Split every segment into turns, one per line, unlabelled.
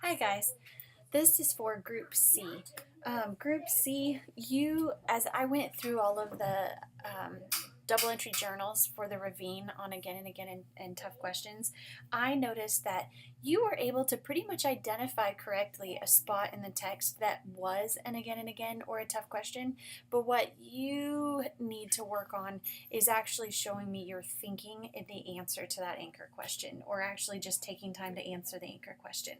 Hi guys, this is for Group C. Group C, as I went through all of the double entry journals for the ravine on again and again and tough questions, I noticed that you were able to pretty much identify correctly a spot in the text that was an again and again or a tough question, but what you need to work on is actually showing me your thinking in the answer to that anchor question, or actually just taking time to answer the anchor question.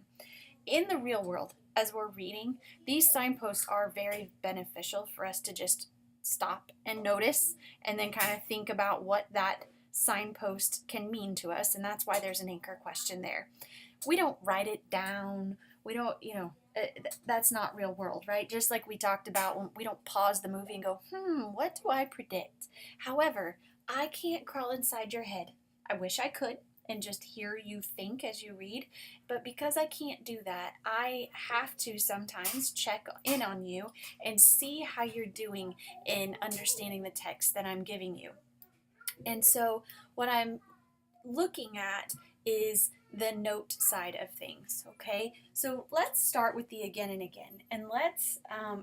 In the real world, as we're reading, these signposts are very beneficial for us to just stop and notice and then kind of think about what that signpost can mean to us. And that's why there's an anchor question there. We don't write it down. We don't, that's not real world, right? Just like we talked about, when we don't pause the movie and go, what do I predict? However, I can't crawl inside your head. I wish I could and just hear you think as you read. But because I can't do that, I have to sometimes check in on you and see how you're doing in understanding the text that I'm giving you. And so what I'm looking at is the note side of things, okay? So let's start with the again and again. And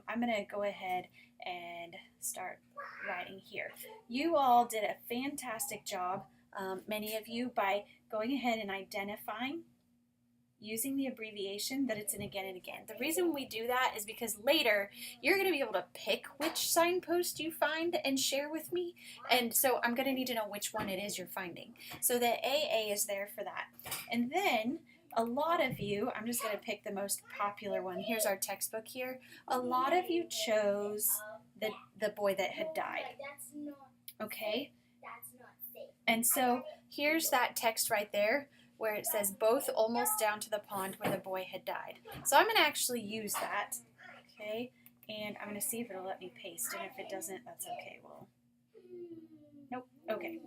I'm gonna go ahead and start writing here. You all did a fantastic job, many of you, by going ahead and identifying using the abbreviation that it's an again and again. The reason we do that is because later you're going to be able to pick which signpost you find and share with me. And so I'm going to need to know which one it is you're finding. So the AA is there for that. And then a lot of you, I'm just going to pick the most popular one. Here's our textbook here. A lot of you chose the boy that had died. Okay? And so here's that text right there where it says both almost down to the pond where the boy had died. So I'm going to actually use that, okay? And I'm going to see if it'll let me paste, and if it doesn't, that's okay. Well, nope, okay.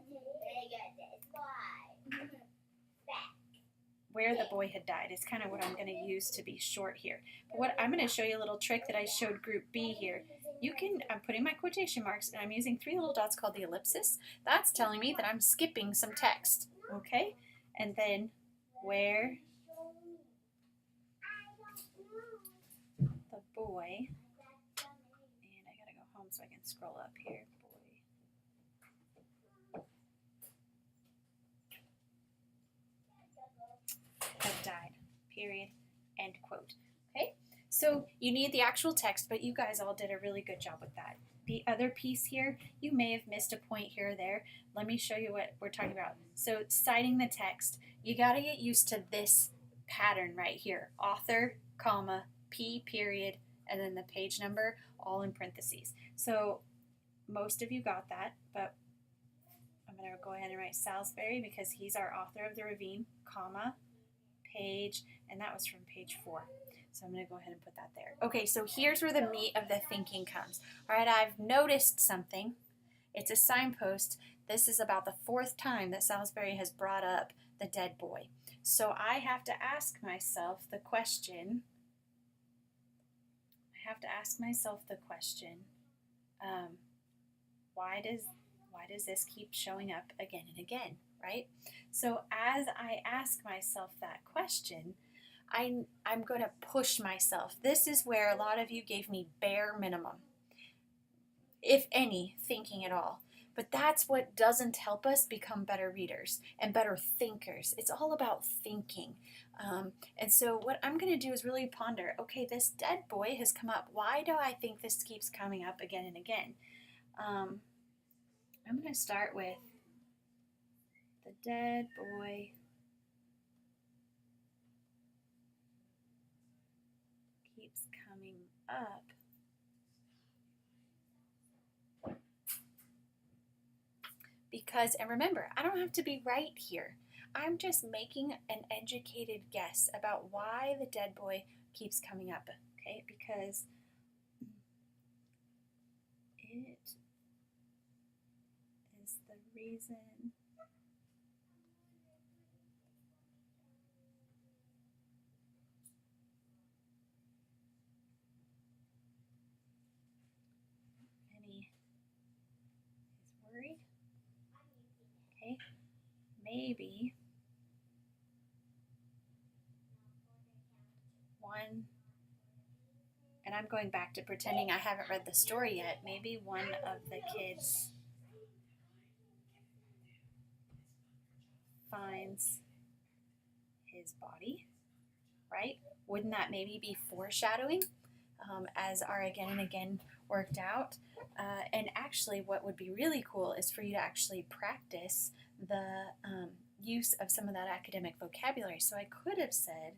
Where the boy had died is kind of what I'm going to use to be short here. But what I'm going to show you a little trick that I showed Group B here. I'm putting my quotation marks, and I'm using 3 little dots called the ellipsis. That's telling me that I'm skipping some text, okay? And then where the boy, and I gotta go home so I can scroll up here, boy had died, period, end quote. Okay, so you need the actual text, but you guys all did a really good job with that. The other piece here, you may have missed a point here or there. Let me show you what we're talking about. So citing the text, you got to get used to this pattern right here. Author, comma, P period, and then the page number, all in parentheses. So most of you got that, but I'm going to go ahead and write Salisbury because he's our author of the ravine, comma, page, and that was from page 4. So I'm going to go ahead and put that there. Okay, so here's where the meat of the thinking comes. All right, I've noticed something. It's a signpost. This is about the 4th time that Salisbury has brought up the dead boy. So I have to ask myself the question, why does this keep showing up again and again, right? So as I ask myself that question, I'm going to push myself. This is where a lot of you gave me bare minimum, if any, thinking at all. But that's what doesn't help us become better readers and better thinkers. It's all about thinking. And so what I'm going to do is really ponder, okay, this dead boy has come up. Why do I think this keeps coming up again and again? I'm going to start with the dead boy keeps coming up because, and remember, I don't have to be right here. I'm just making an educated guess about why the dead boy keeps coming up, okay? Because it is the reason Penny is worried. Okay, maybe one, and I'm going back to pretending I haven't read the story yet. Maybe one of the kids finds his body, right? Wouldn't that maybe be foreshadowing as our again and again worked out? And actually, what would be really cool is for you to actually practice the use of some of that academic vocabulary. So I could have said,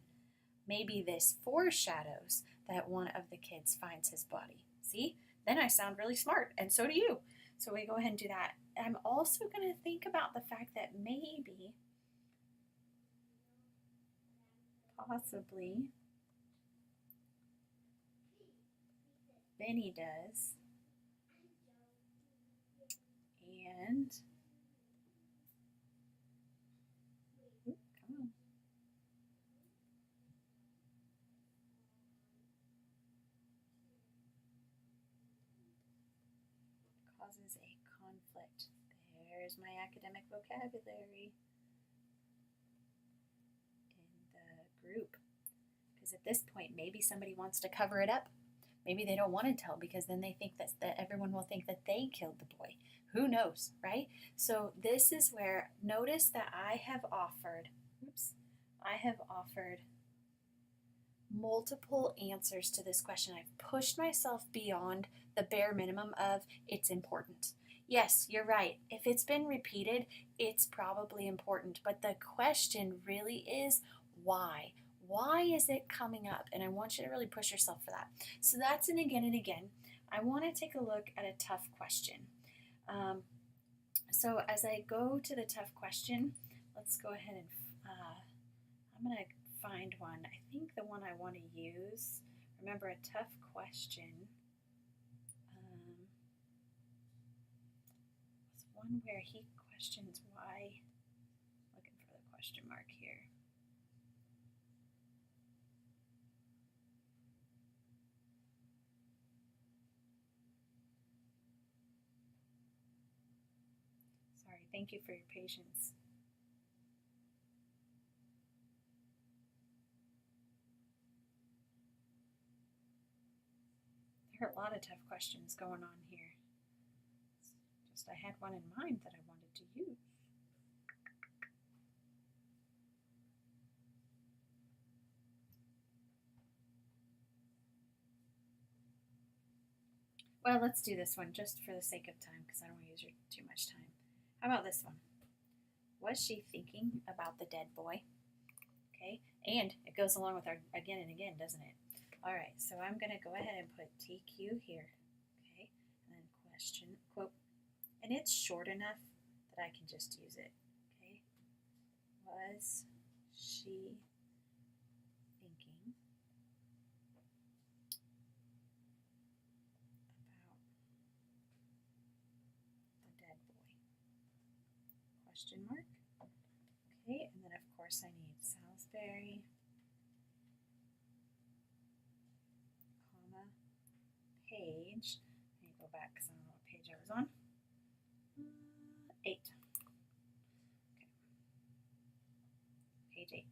maybe this foreshadows that one of the kids finds his body. See? Then I sound really smart, and so do you. So we go ahead and do that. I'm also going to think about the fact that maybe, possibly, Benny does. And, come on. Causes a conflict. There's my academic vocabulary in the group. Because at this point, maybe somebody wants to cover it up. Maybe they don't want to tell because then they think that everyone will think that they killed the boy. Who knows, right? So this is where, notice that I have offered multiple answers to this question. I've pushed myself beyond the bare minimum of it's important. Yes, you're right. If it's been repeated, it's probably important. But the question really is why? Why is it coming up? And I want you to really push yourself for that. So that's an again and again. I want to take a look at a tough question. So as I go to the tough question, let's go ahead and I'm going to find one. I think the one I want to use, remember a tough question, was one where he questions why, looking for the question mark here. Sorry, thank you for your patience. There are a lot of tough questions going on here. Just I had one in mind that I wanted to use. Well, let's do this one just for the sake of time because I don't want to use too much time. How about this one? Was she thinking about the dead boy? Okay, and it goes along with our again and again, doesn't it? All right, so I'm going to go ahead and put TQ here, okay, and then question, quote, and it's short enough that I can just use it, okay? Was she thinking about the dead boy? Question mark. Okay, and then of course I need Salisbury, comma, page. I need to go back because I don't know what page I was on. 8. Okay. Page 8.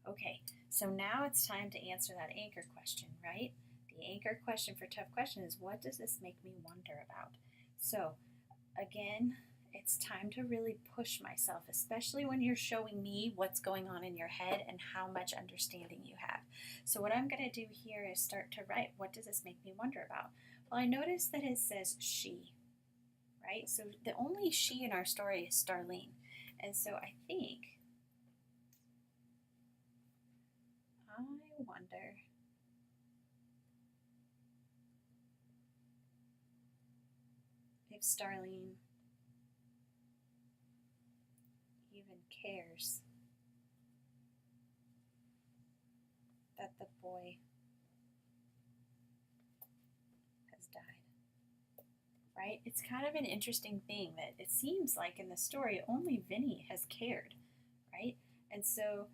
Okay, so now it's time to answer that anchor question, right? The anchor question for tough question is, what does this make me wonder about? So again, it's time to really push myself, especially when you're showing me what's going on in your head and how much understanding you have. So what I'm going to do here is start to write, what does this make me wonder about? Well, I notice that it says she, right? So the only she in our story is Starlene. And so I think, I wonder if Starlene even cares that the boy has died, right? It's kind of an interesting thing that it seems like in the story only Vinny has cared, right? And so,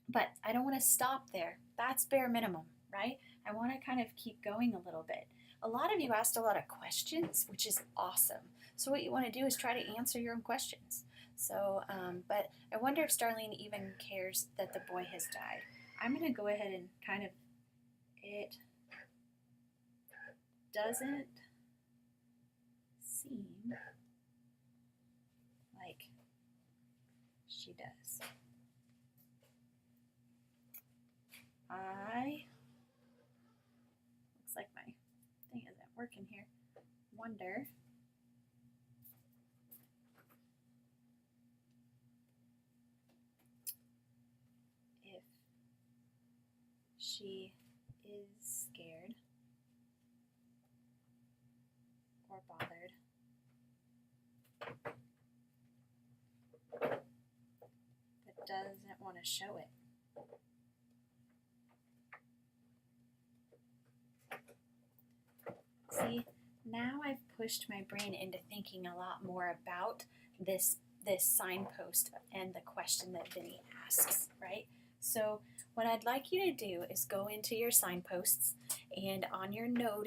but I don't want to stop there. That's bare minimum, right? I want to kind of keep going a little bit. A lot of you asked a lot of questions, which is awesome. So what you want to do is try to answer your own questions. So, but I wonder if Starlene even cares that the boy has died. I'm going to go ahead and kind of, it doesn't seem like she does. Looks like my thing isn't working here. Wonder if she is scared or bothered but doesn't want to show it. See, now I've pushed my brain into thinking a lot more about this signpost and the question that Vinny asks, right? So what I'd like you to do is go into your signposts and on your note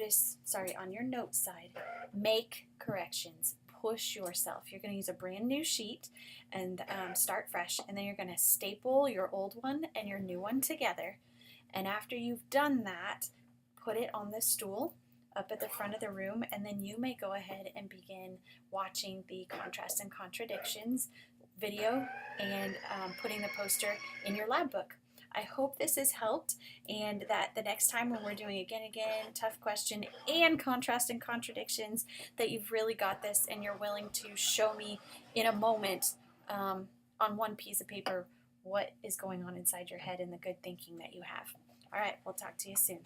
side, make corrections. Push yourself. You're going to use a brand new sheet and start fresh, and then you're going to staple your old one and your new one together. And after you've done that, put it on the stool up at the front of the room, and then you may go ahead and begin watching the contrasts and contradictions video and putting the poster in your lab book. I hope this has helped, and that the next time when we're doing again, tough question and contrast and contradictions, that you've really got this and you're willing to show me in a moment on one piece of paper what is going on inside your head and the good thinking that you have. All right, we'll talk to you soon.